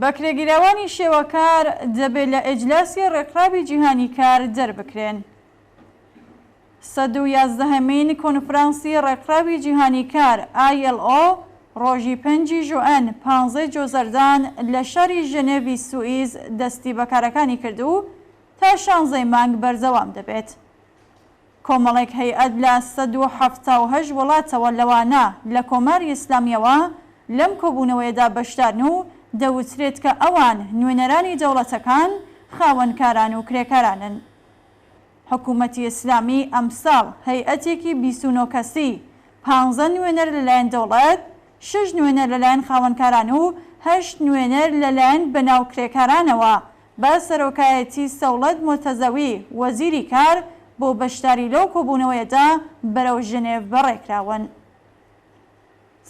بەکرێگیراوانی شێوەکار دەبێت لە ئەجلاسی ڕێکخراوی جیهانی کار دەربکرێن. 111مین کۆنفرانسی ڕێکخراوی جیهانی کار ILO ڕۆژی 5 ژوئن 15 جۆزەردان لە شاری ژنێڤی سوئیس دەستی بەکارەکانی کردو تا 16 مانگ بەردەوام دەبێت. کۆمەڵێک هەیئەت لە 178 وڵاتەوە لەوانە لە کۆماری ئیسلامیەوە لەم کۆبوونەوەیەدا بەشدارن و دەوترێت کە ئەوان نوێنەرانی دەوڵەتەکان، خاوەنکاران و کرێکارانن. حکوومەتی ئیسلامی ئەمساڵ هەیئەتێکی 29 کەسی 15 نوێنەر لەلایەن دەوڵەت، 6 نوێنەر لەلایەن خاوەنکاران و 8 نوێنەر لەلایەن بەناو کرێکارانەوە بە سەرۆکایەتی سەولەت مۆتەزەوی وەزیری کار بۆ بەشداری لەو کۆبوونەوەیەدا بەرەو ژنێڤ بەڕێکراون.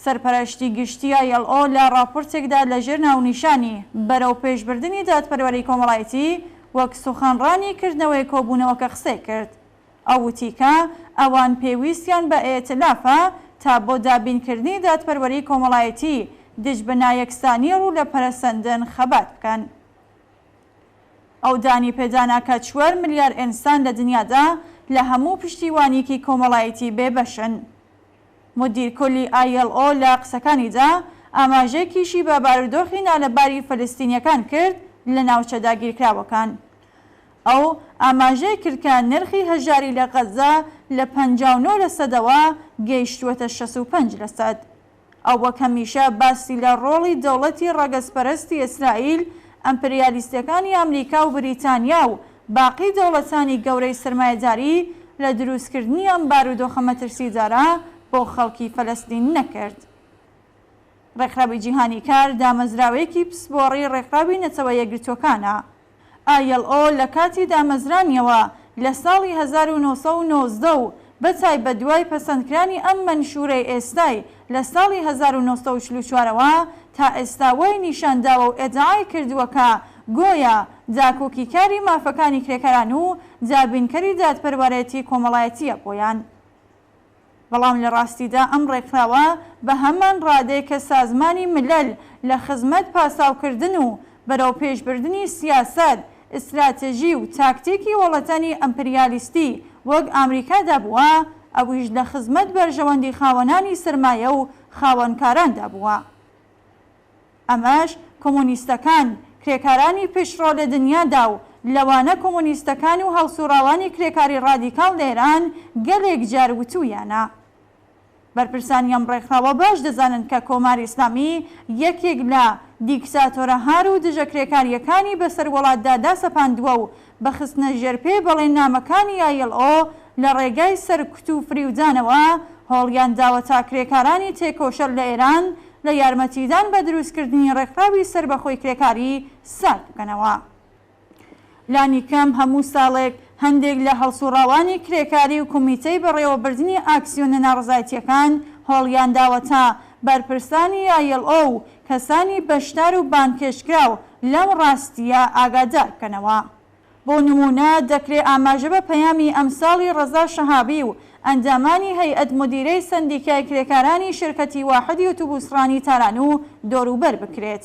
سەرپەرشتی گشتی ILO لە راپۆرتێکدا لەژێر ناونیشانی بەرەو پێشبردننی دادپەروەری کۆمەڵایەتی وەک سوخەنڕانی کردنەوەی کۆبوونەوەکە قسەی کرد. ئەو وتیکە ئەوان پێویستیان بە ئێتلافە تا بۆ دابینکردنی دادپەروەری کۆمەڵایەتی دژ بە نایەکسانی ڕوو لە پەرەسەندن خەبات بکەن. ئەو دانی پێدانا کە 4 ملیار ئینسان لە دنیادا لە هەموو پشتیوانیکی کۆمەڵایەتی بێبەشن. مدیر کۆلی ILO لە قسەکانیدا ئاماژەیەکیشی بە بارودۆخی نالەباری فەلەستینیەکان کرد لە ناوچە داگیرکراوەکان. ئەو ئاماژەی کرد کە نرخی هەژاری لە غەزە لە 59%ەوە گەیشتووەتە 65%. ئەو وەک هەمیشە باسی لە ڕۆڵی دەوڵەتی ڕەگەزپەرستی ئیسرائیل، ئەمپریالیستەکانی ئەمریکا و بریتانیا و باقی دەوڵەتانی گەورەی سرمایەداری لە دروستکردنی ئەم بارودۆخە مەترسیدارە بۆ خەڵکی فەلەستین نەکرد. ڕێکخراوی جیهانی کار دامەزراوەیەکی پسپۆڕی ڕێکخراوی نەتەوە یەکگرتووەکانە. ILO لە کاتی دامەزرانیەوە لە ساڵی 1990 و بەتایبەت دوای پەسەندکرانی ئەم مەنشورەی ئێستای لە ساڵی 1944ەوە تا ئێستاوەی نیشانداوە و ئێدعای کردووەکە گۆیا داکۆکی کاری مافەکانی کرێکاران و دابینکەری دادپەروەرێتی کۆمەڵایەتیە بۆیان. بەڵام لە ڕاستیدا ئەم ڕێکخراوە بە هەمان ڕادەیە کە سازمانی ملەل لە خزمەت پاساوکردن و بەرەو پێشبردننی سیاسەت، ئستراتێژی و تاکتیکی وڵاتانی ئەمپریالیستی وەک ئامریکادا بووە، ئەویش لە خزمەت بەرژەوەندی خاوەنانی سرمایە و خاوەنکاراندا بووە. ئەمەش کۆمۆنیستەکان کرێکارانی پێشڕۆ لە دنیادا و لەوانە کۆمۆنیستەکان و هەڵسوڕاوانی کرێکاری ڕادیکاڵ لە ئێران گەلێک جار وتوویانە. بەرپرسانی ئەم ڕێکخراوە باش دەزانن کە کۆماری ئیسلامی یەکێک لە دیکتاتۆرەهار و دژە کرێکاریەکانی بەسەر وڵاتدا داسەپاندووە و بە خستنە ژێرپێ بەڵێننامەکانی ILO لە ڕێگای سەرکوت و فریودانەوە هەوڵیان داوە تا کرێکارانی تێکۆشەر لە ئێران لە یارمەتیدان بە دروستکردنی ڕێکخراوی سربەخۆی کرێکاری سارد بکەنەوە. لانی کەم هەموو ساڵێک هەندێک لە هەڵسوڕاوانی کرێکاری و کۆمیتەی بەڕێوەبردننی ئاکسیۆنە ناڕزایەتیەکان هەوڵیان داوە تا بەرپرسانی ILO و کەسانی بەشدار و بانکێشکراو لەم ڕاستیە ئاگادار بکەنەوە. بۆ نمونە دەکرێت ئاماژە بە پەیامی ئەمساڵی ڕەزا شەهابی و ئەندامانی هەیئەت مدیرەی سەندیکای کرێکارانی شرکەتی واحدی ئۆتۆبوسڕانی تاران و دۆروبەر بکرێت.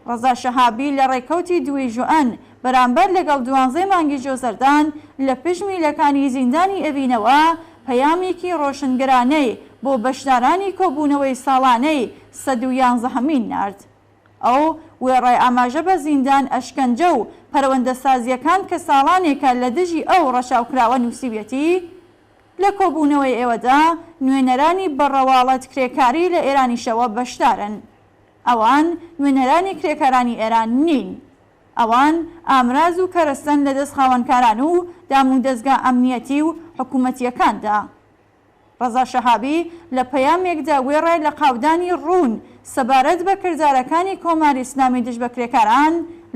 ڕەزا شەهابی لە ڕێکەوتی 2 ژوئن بەرامبەر لەگەڵ 12 مانگی جۆزەردان لە پشمیلەکانی زیندانی ئەڤینەوە پەیامێکی ڕۆشنگرانەی بۆ بەشدارانی کۆبوونەوەی ساڵانەی 111مین نارد. ئەو وێڕای ئاماژە بە زیندان، ئەشکەنجە و پەروەندەسازیەکان کە ساڵانێکە لە دژی ئەو ڕەشاوکراوە نووسیوێتی لە کۆبوونەوەی ئێوەدا نوێنەرانی بەڕەواڵەت کرێکاری لە ئێرانیشەوە بەشدارن. ئەوان نوێنەرانی کرێکارانی ئێران نین. ئەوان ئامراز و کەرەستەن لە دەست خاوەنکاران و دامون دەستگا ئەمنیەتی و حکوومەتیەکاندا. ڕەزا شەهابی لە پەیامێکدا وێڕای لە قاودانی ڕوون سەبارەت بە کردارەکانی کۆماری ئیسلامی دژ بە کرێکاران،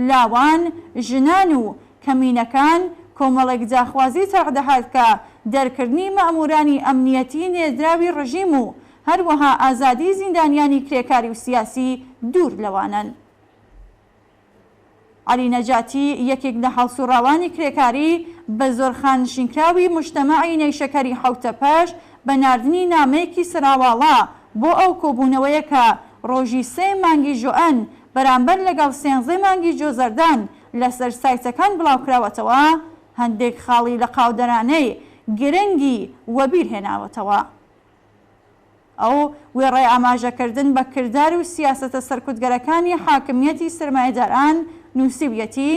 لاوان، ژنان و کەمینەکان کۆمەڵێک جاخوازی تەقدەهات کە دەرکردنی مەئمورانی ئەمنیەتی نێردراوی ڕژیم و هەروەها ئازادی زیندانیانی کرێکاری و سیاسی دوور لەوانن. عەلی نەجاتی یەکێک لە هەڵسوڕاوانی کرێکاری بە زۆر خانشینکراوی موجتەمەعی نەیشەکەری حەوتەپەش بە ناردنی نامەیەکی سراواڵا بۆ ئەو کۆبوونەوەیە کە ڕۆژی 3 مانگی ژوئن بەرامبەر لەگەڵ 13 مانگی جۆزەردان لەسەر سایتەکان بڵاوکراوەتەوە هەندێک خاڵی لە قاودەرانەی گرنگی وەبیر هێناوەتەوە. ئەو وێڕای ئاماژەکردن بە کردار و سیاسەتە سەرکوتگەرەکانی حاکمیەتی سرمایەداران نووسیویەتی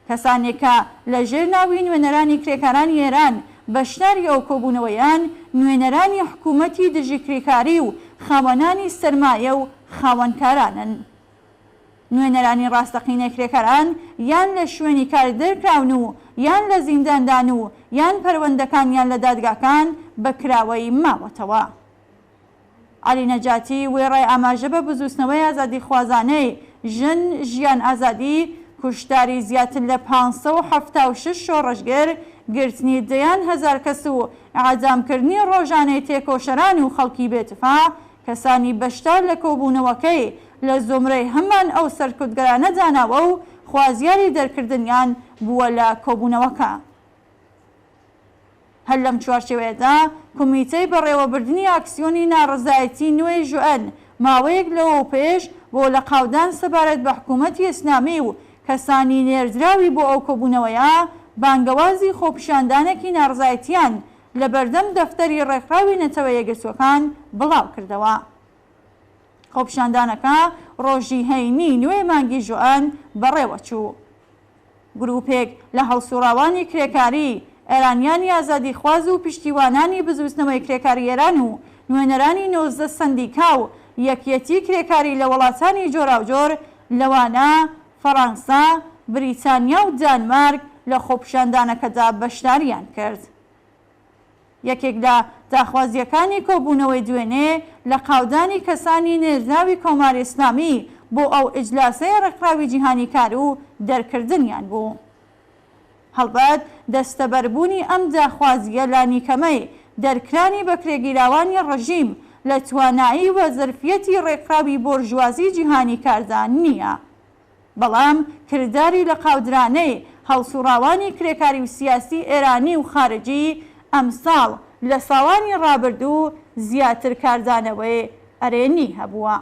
کەسانێک کە لە ژێر ناوی نوێنەرانی کرێکارانی ئێران بەشداری ئەو کۆبوونەوەیان نوێنەرانی حکوومەتی دژی کرێکاری و خاوەنانی سەرمایە و خاوەنکارانن. نوێنەرانی ڕاستەقینە کرێکاران یان لە شوێنی کار دەرکراون و یان لە زینداندان و یان پەروەندەکانیان لە دادگاکان بەکراوەی ماوەتەوە. عەلی نەجاتی وێڕای ئاماژە بە بزوستنەوەی ئازادی خوازانەی ژن ژیان ئازادی کوشتاری زیاتر لە 576 شۆڕەشگر گرتنی دەیان هەزار کەس و ئاعدامکردنی ڕۆژانەی تێکۆشەران و خەڵکی بێتفا کەسانی بەشدار لە کۆبوونەوەکەی لە زۆمرەی هەمان ئەو سەرکوتگەرانە داناوە و خوازیاری دەرکردنیان بووە لە کۆبوونەوەکە. هەر لەم چوارچێوەیەدا کۆمیتەی بەڕێوەبردننی ئاکسیۆنی ناڕزایەتی نوێی ژوئەن ماوەیەک لەوە پێش بۆ لە قاودان سەبارەت بە حکوومەتی ئیسلامی و کەسانی نێردراوی بۆ ئەو کۆبوونەوەیە بانگەوازی خۆپیشاندانێکی ناڕزایەتیان لە بەردەم دەفتەری ڕێکخراوی نەتەوە یەکگرتوەکان بڵاو کردەوە. خۆپیشاندانەکە ڕۆژی هەینی نوێ مانگی ژوئەن بەڕێوەچوو. گروپێک لە هەڵسوڕاوانی کرێکاری ئێرانیانی ئازادی خواز و پشتیوانانی بزوستنەوەی کرێکاری ئێران و نوێنەرانی 19 سەندیکا و یەکیەتی کرێکاری لە وڵاتانی جۆراوجۆر لەوانە فەڕەنسا، بریتانیا و دانمارک لە خۆپیشاندانەکەدا بەشداریان کرد. یەکێک لە داخوازیەکانی کۆبوونەوەی دوێنێ لە قاودانی کەسانی نێردراوی کۆماری ئیسلامی بۆ ئەو ئیجلاسەی ڕێکخراوی جیهانی کار و دەرکردنیان بوو. هەڵبەت دەستەبەربوونی ئەم داخوازیە لانیکەمەی دەرکرانی بەکرێگیراوانی ڕژیم لە توانایی و زەرفیەتی ڕێکخراوی بۆرژوازی جیهانی کاردان نییە. بەڵام کردداری لە قاودرانەی هەڵسوڕاوانی کرێکاری و سیاسی ئێرانی و خارجی ئەمساڵ لە ساڵانی ڕابردوو زیاتر کاردانەوەی ئەرێنی هەبووە.